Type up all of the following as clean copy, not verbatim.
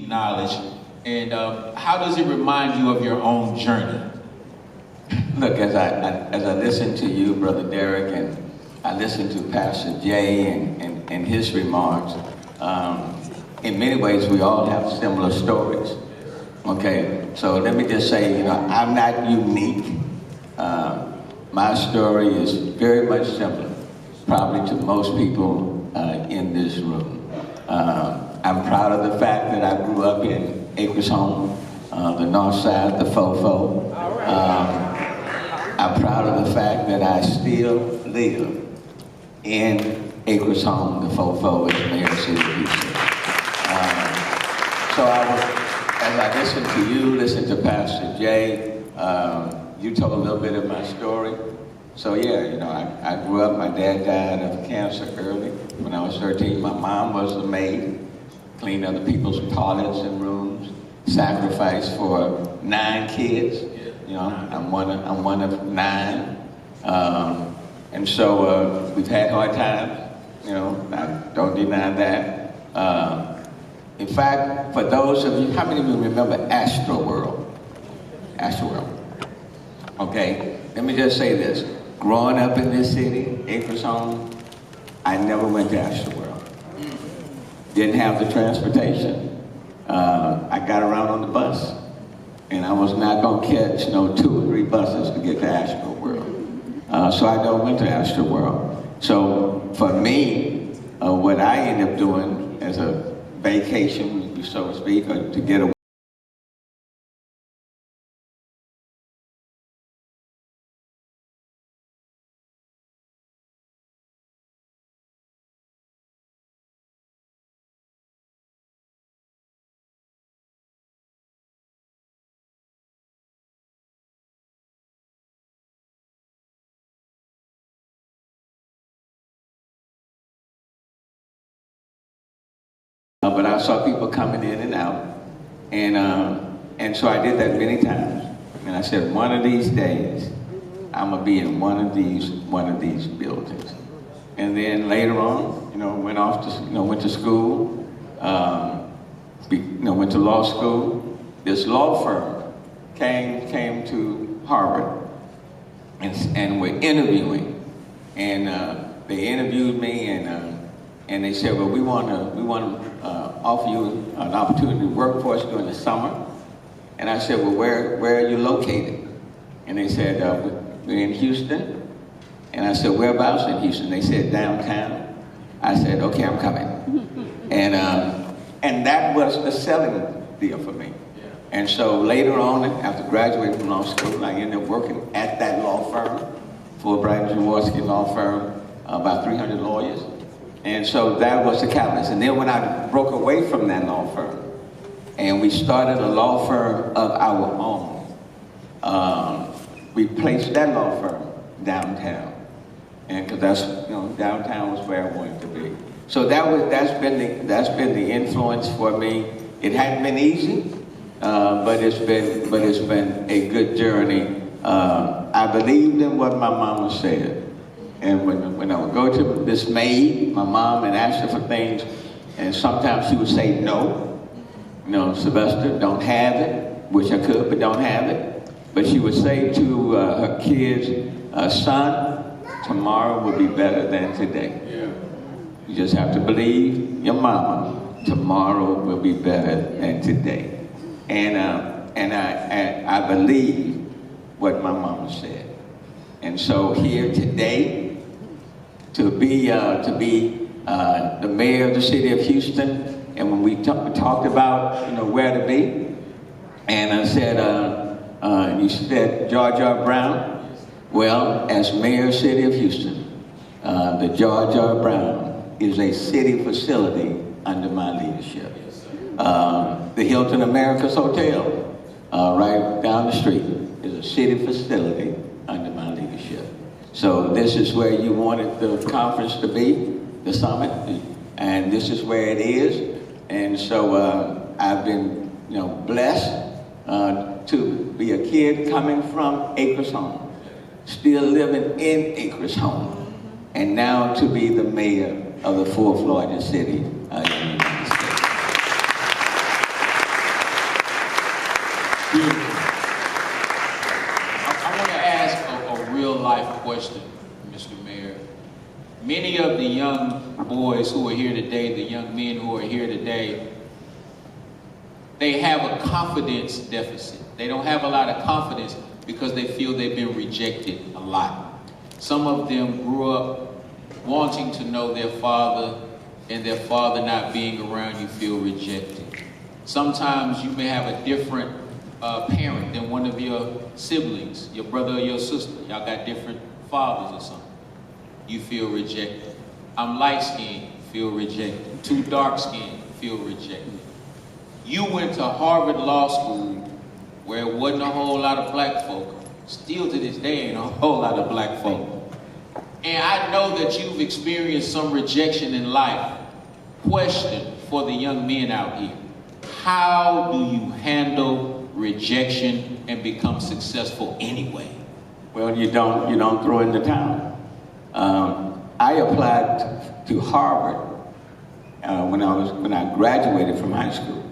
knowledge, and how does it remind you of your own journey? Look, as I listen to you, Brother Deric, and I listen to Pastor Jay and his remarks, in many ways we all have similar stories. Okay, so let me just say, I'm not unique. My story is very much similar, probably to most people in this room. I'm proud of the fact that I grew up in Acres Home, the north side, the Fofo. I'm proud of the fact that I still live in Acres Home, the Fofo, as mayor of the city of Houston. So as I listened to you, listened to Pastor Jay, you told a little bit of my story. So yeah, I grew up, my dad died of cancer early. When I was 13, my mom was the maid, cleaned other people's toilets and rooms, sacrificed for 9 kids. I'm one of 9. And so we've had hard times, I don't deny that. In fact, for those of you, how many of you remember Astroworld? Astroworld. Okay, let me just say this. Growing up in this city, Acres Home, I never went to Astroworld. Didn't have the transportation. I got around on the bus. And I was not going to catch 2 or 3 buses to get to Astroworld. So I never went to Astroworld. So for me, what I ended up doing as a vacation, so to speak, or to get away. But I saw people coming in and out, and so I did that many times. And I said, one of these days, I'm gonna be in one of these buildings. And then later on, went off to went to school, went to law school. This law firm came to Harvard, and were interviewing, and they interviewed me, and they said, well, we want to offer you an opportunity to work for us during the summer. And I said, well, where are you located? And they said, we're in Houston. And I said, whereabouts in Houston? They said, downtown. I said, okay, I'm coming. And that was the selling deal for me. And so later on, after graduating from law school, I ended up working at that law firm, Fulbright and Jaworski law firm, about 300 lawyers. And so that was the catalyst. And then when I broke away from that law firm, and we started a law firm of our own, we placed that law firm downtown, and because that's downtown was where I wanted to be. So that's been the influence for me. It hadn't been easy, but it's been a good journey. I believed in what my mama said. And when I would go to this maid, my mom, and ask her for things, and sometimes she would say no. Sylvester, don't have it. Wish I could, but don't have it. But she would say to her kids, son, tomorrow will be better than today. You just have to believe your mama. Tomorrow will be better than today. And I believe what my mama said. And so here today, to be the mayor of the city of Houston, and when we talked about where to be, and I said, you said Jar Jar Brown. Well, as mayor of the city of Houston, the Jar Jar Brown is a city facility under my leadership. The Hilton Americas Hotel, right down the street, is a city facility under my leadership. So this is where you wanted the conference to be, the summit, and this is where it is. And so I've been, blessed to be a kid coming from Acres Home, still living in Acres Home, and now to be the mayor of the 4th largest city in the United States. question, Mr. Mayor. Many of the young boys who are here today, the young men who are here today, they have a confidence deficit. They don't have a lot of confidence because they feel they've been rejected a lot. Some of them grew up wanting to know their father, and their father not being around, you feel rejected. Sometimes you may have a different parent than one of your siblings, your brother or your sister. Y'all got different fathers or something. You feel rejected. I'm light-skinned, feel rejected. Too dark-skinned, feel rejected. You went to Harvard Law School where it wasn't a whole lot of black folk. Still to this day ain't a whole lot of black folk. And I know that you've experienced some rejection in life. Question for the young men out here. How do you handle rejection and become successful anyway? Well, you don't throw in the towel. I applied to Harvard when I graduated from high school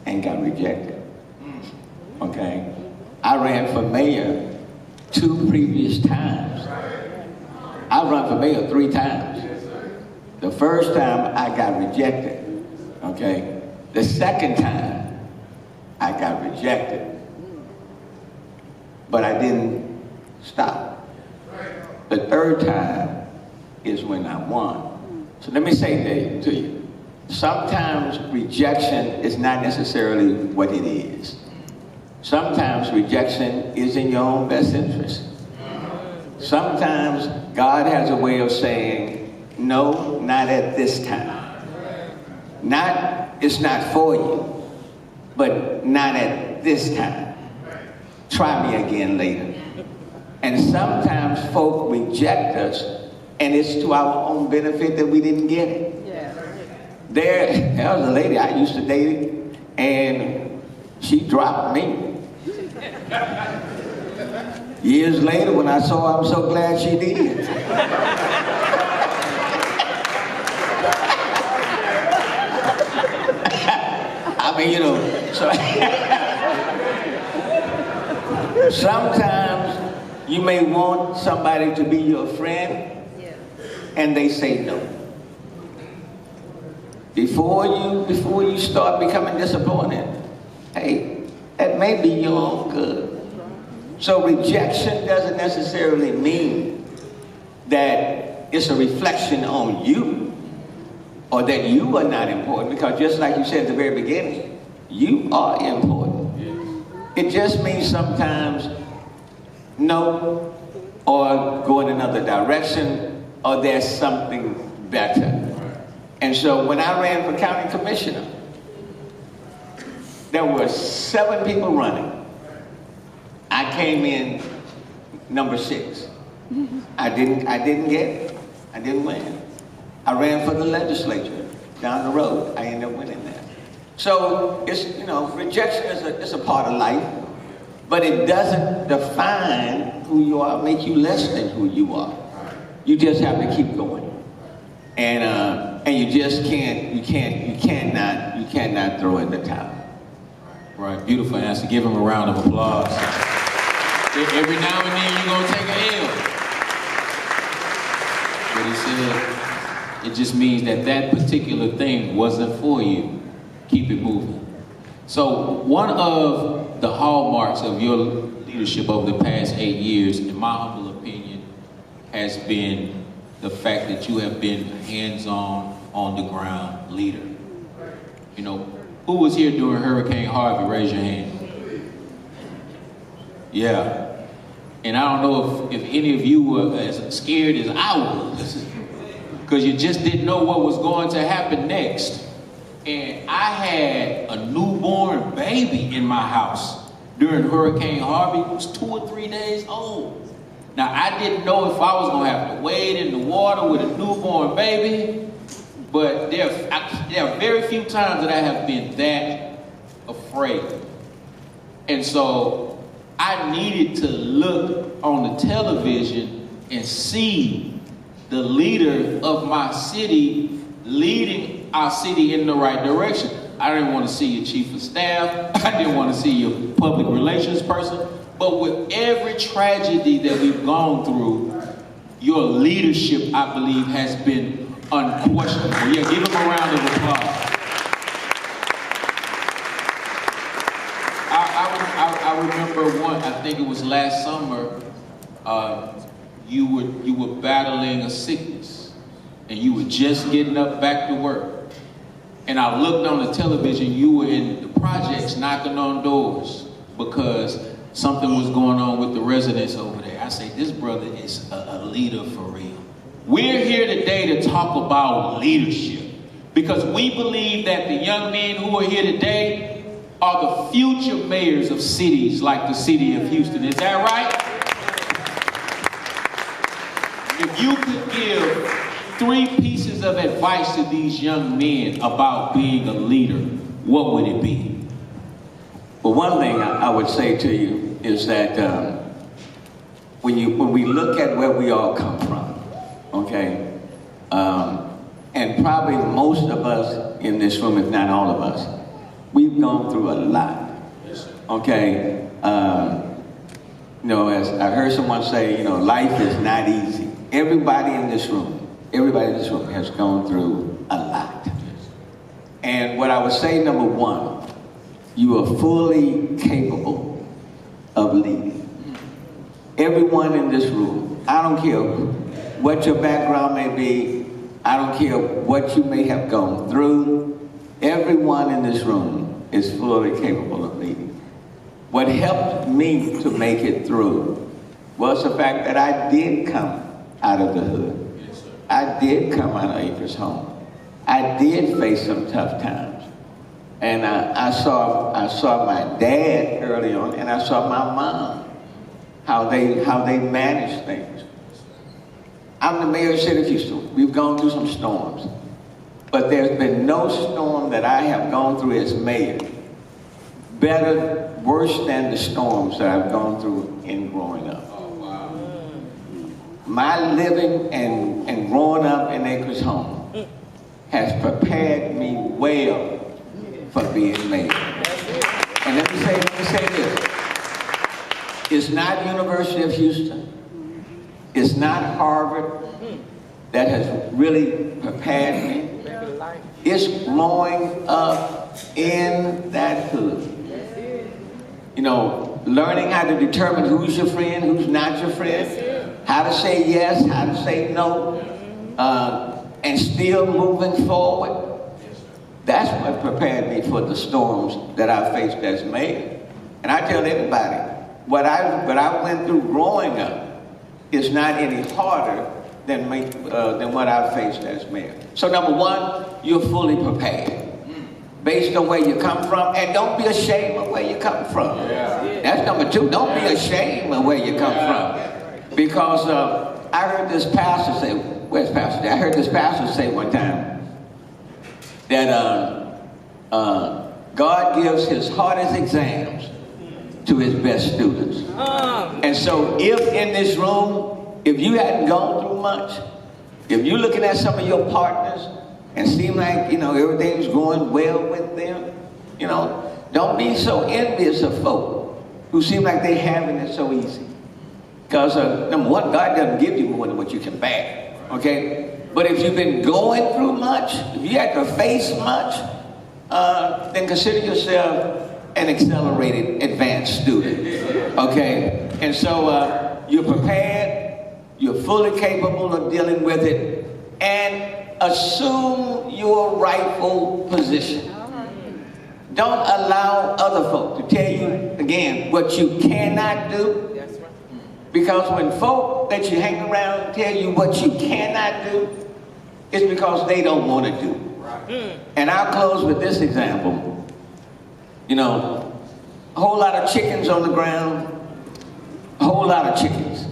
and got rejected. Okay, I ran for mayor 2 previous times. I run for mayor 3 times. The first time I got rejected. Okay, the second time I got rejected, but I didn't stop. The third time is when I won. So let me say to you, sometimes rejection is not necessarily what it is. Sometimes rejection is in your own best interest. Sometimes God has a way of saying, no, not at this time. It's not for you, but not at this time. Try me again later. And sometimes folk reject us, and it's to our own benefit that we didn't get it. There was a lady I used to date, and she dropped me. Years later, when I saw her, I'm so glad she did. I mean, so sometimes you may want somebody to be your friend, and they say no. Before you start becoming disappointed, hey, that may be your own good. So rejection doesn't necessarily mean that it's a reflection on you or that you are not important, because just like you said at the very beginning, you are important. It just means sometimes no, or go in another direction, or there's something better. And so when I ran for county commissioner, there were 7 people running. I came in number 6. I didn't get it. I didn't win. I ran for the legislature down the road. I ended up winning that. So it's, rejection is a part of life, but it doesn't define who you are, make you less than who you are. You just have to keep going. And you just cannot throw in the towel. Right, beautiful answer. Give him a round of applause. Every now and then you're gonna take a L. But he said, it just means that particular thing wasn't for you. Keep it moving. So one of the hallmarks of your leadership over the past 8 years, in my humble opinion, has been the fact that you have been hands-on, on-the-ground leader. Who was here during Hurricane Harvey? Raise your hand. Yeah. And I don't know if any of you were as scared as I was, because you just didn't know what was going to happen next. And I had a newborn baby in my house during Hurricane Harvey. It was 2 or 3 days old. Now, I didn't know if I was going to have to wade in the water with a newborn baby, but there are very few times that I have been that afraid. And so I needed to look on the television and see the leader of my city leading our city in the right direction. I didn't want to see your chief of staff. I didn't want to see your public relations person. But with every tragedy that we've gone through, your leadership, I believe, has been unquestionable. Yeah, give him a round of applause. I remember I think it was last summer, you were battling a sickness, and you were just getting up back to work. And I looked on the television, you were in the projects knocking on doors because something was going on with the residents over there. I say, this brother is a leader for real. We're here today to talk about leadership because we believe that the young men who are here today are the future mayors of cities like the city of Houston. Is that right? If you could give 3 pieces of advice to these young men about being a leader, what would it be? Well, one thing I would say to you is that when we look at where we all come from, okay, and probably most of us in this room, if not all of us, we've gone through a lot, okay? You know, as I heard someone say, you know, life is not easy. Everybody in this room has gone through a lot. And what I would say, number one, you are fully capable of leading. Everyone in this room, I don't care what your background may be, I don't care what you may have gone through, everyone in this room is fully capable of leading. What helped me to make it through was the fact that I did come out of the hood. I did come out of Acres Home. I did face some tough times. And I saw my dad early on, and I saw my mom, how they managed things. I'm the mayor of the city of Houston. We've gone through some storms. But there's been no storm that I have gone through as mayor worse than the storms that I've gone through in growing up. Oh, wow. My living and growing up in Acres Home has prepared me well for being mayor. And let me say this. It's not University of Houston. It's not Harvard that has really prepared me. It's growing up in that hood. You know, learning how to determine who's your friend, who's not your friend, how to say yes, how to say no, and still moving forward. That's what prepared me for the storms that I faced as mayor. And I tell everybody, what I went through growing up is not any harder than what I faced as mayor. So number one, you're fully prepared based on where you come from, and don't be ashamed of where you come from. That's number two. Don't be ashamed of where you come from, because I heard this pastor say, where's Pastor? I heard this pastor say one time that God gives his hardest exams to his best students. And so if in this room, if you hadn't gone through much, if you're looking at some of your partners and seem like, you know, everything's going well with them, you know, don't be so envious of folk who seem like they're having it so easy. Because number one, God doesn't give you more than what you can bear, okay? But if you've been going through much, if you had to face much, then consider yourself an accelerated advanced student, okay? And so you're prepared, you're fully capable of dealing with it, and assume your rightful position. Don't allow other folk to tell you, again, what you cannot do. Because when folk that you hang around tell you what you cannot do, it's because they don't want to do. And I'll close with this example. You know, a whole lot of chickens on the ground, a whole lot of chickens.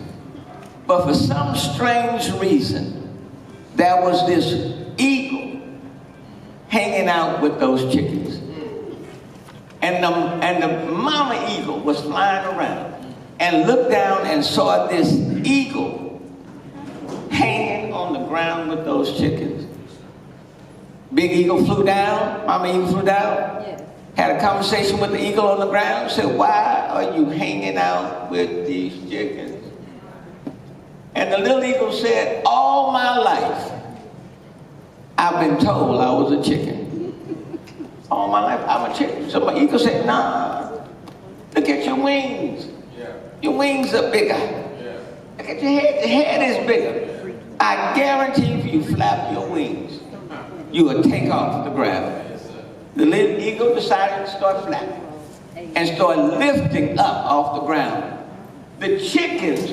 But for some strange reason, there was this eagle hanging out with those chickens. And the mama eagle was flying around and looked down and saw this eagle hanging on the ground with those chickens. Big eagle flew down, mama eagle flew down, Had a conversation with the eagle on the ground, said, why are you hanging out with these chickens? And the little eagle said, all my life, I've been told I was a chicken. All my life, I'm a chicken. So my eagle said, nah, look at your wings. Your wings are bigger. Look at your head, the head is bigger. I guarantee if you flap your wings, you will take off the ground. The little eagle decided to start flapping and start lifting up off the ground. The chickens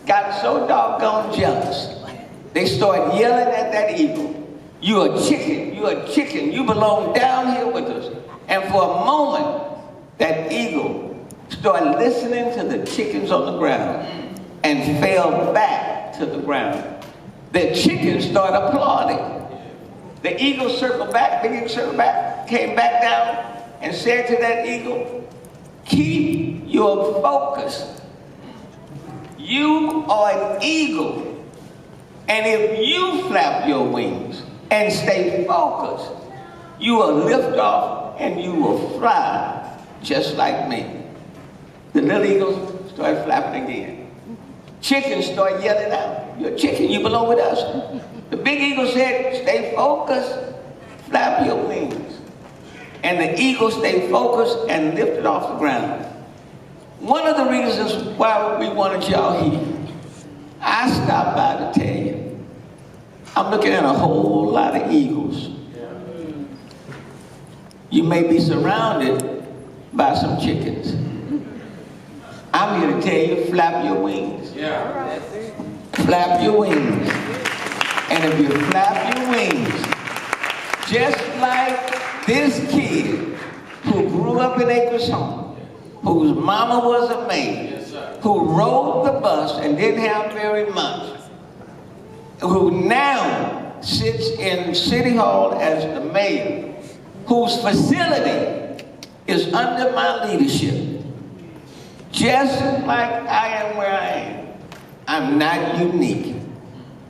got so doggone jealous. They started yelling at that eagle. You're a chicken, you're a chicken, you belong down here with us. And for a moment, that eagle started listening to the chickens on the ground and fell back to the ground. The chickens started applauding. The eagle circled back, the eagle circled back, came back down and said to that eagle, keep your focus. You are an eagle. And if you flap your wings and stay focused, you will lift off and you will fly just like me. The little eagle started flapping again. Chickens started yelling out, you're a chicken, you belong with us. The big eagle said, stay focused, flap your wings. And the eagle stayed focused and lifted off the ground. One of the reasons why we wanted y'all here, I stopped by to tell you, I'm looking at a whole lot of eagles. You may be surrounded by some chickens. I'm here to tell you, flap your wings. Flap your wings. And if you flap your wings, just like this kid who grew up in Acres Home, whose mama was a maid, who rode the bus and didn't have very much, who now sits in City Hall as the mayor, whose facility is under my leadership. Just like I am where I am, I'm not unique.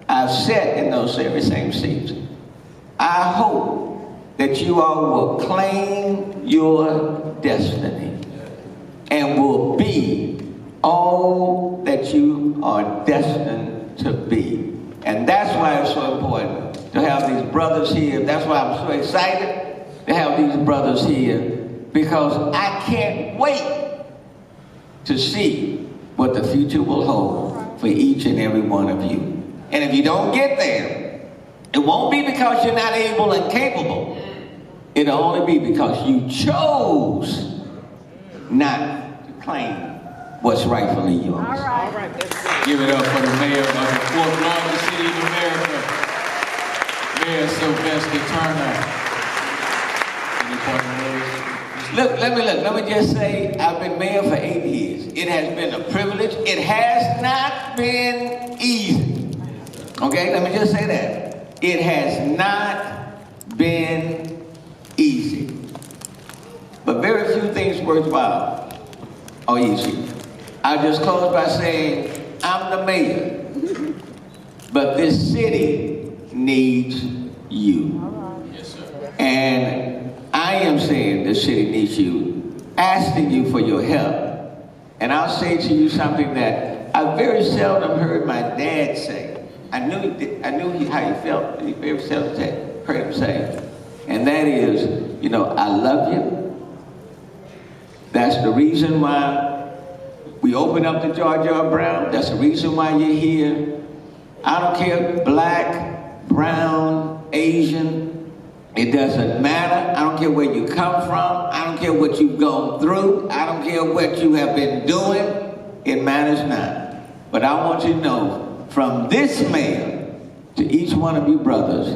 I've sat in those very same seats. I hope that you all will claim your destiny and will be all that you are destined to be. And that's why it's so important to have these brothers here. That's why I'm so excited to have these brothers here, because I can't wait to see what the future will hold for each and every one of you. And if you don't get there, it won't be because you're not able and capable. It'll only be because you chose not to claim what's rightfully yours. All right. Give it up for the mayor of the fourth largest city in America, Mayor Sylvester Turner. Any parting words? Let me just say, I've been mayor for 8 years. It has been a privilege. It has not been easy. Okay, let me just say that. It has not been easy. But very few things worthwhile are easy. I'll just close by saying, I'm the mayor, but this city needs you. Yes, sir. And I am saying this city needs you, asking you for your help. And I'll say to you something that I very seldom heard my dad say. I knew how he felt, and he very seldom heard him say. And that is, you know, I love you. That's the reason why we opened up the Jar Jar Brown. That's the reason why you're here. I don't care, black, brown, Asian. It doesn't matter. I don't care where you come from. I don't care what you've gone through. I don't care what you have been doing. It matters not. But I want you to know, from this mayor to each one of you brothers,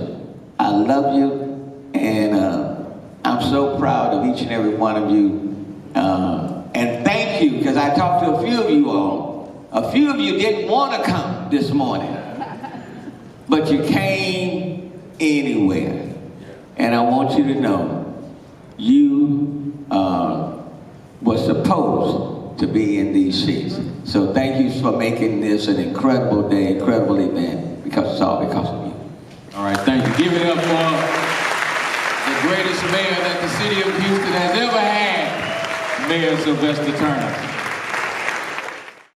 I love you, and I'm so proud of each and every one of you. And thank you, because I talked to a few of you all. A few of you didn't want to come this morning, but you came anywhere. And I want you to know, you were supposed to be in these seats. So thank you for making this an incredible day, incredible event, because it's all because of you. All right, thank you. Give it up for the greatest mayor that the city of Houston has ever had, Mayor Sylvester Turner.